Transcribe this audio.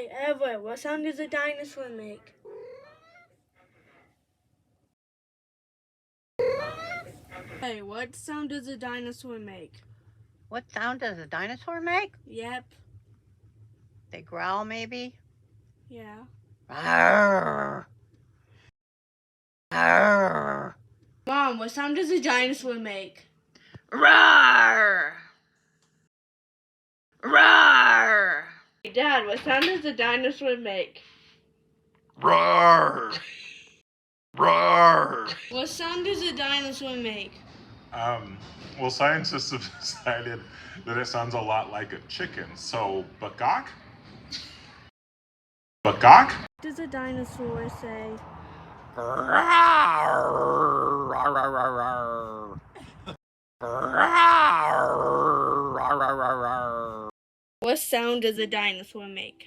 Hey, Everett, what sound does a dinosaur make? Hey, what sound does a dinosaur make? What sound does a dinosaur make? Yep. They growl, maybe? Yeah. Arr! Arr! Mom, what sound does a dinosaur make? Roar! Roar! Hey, Dad, what sound does a dinosaur make? Roar! Roar! What sound does a dinosaur make? Well, scientists have decided that it sounds a lot like a chicken. So, bakak? Bakak? What does a dinosaur say? What sound does a dinosaur make?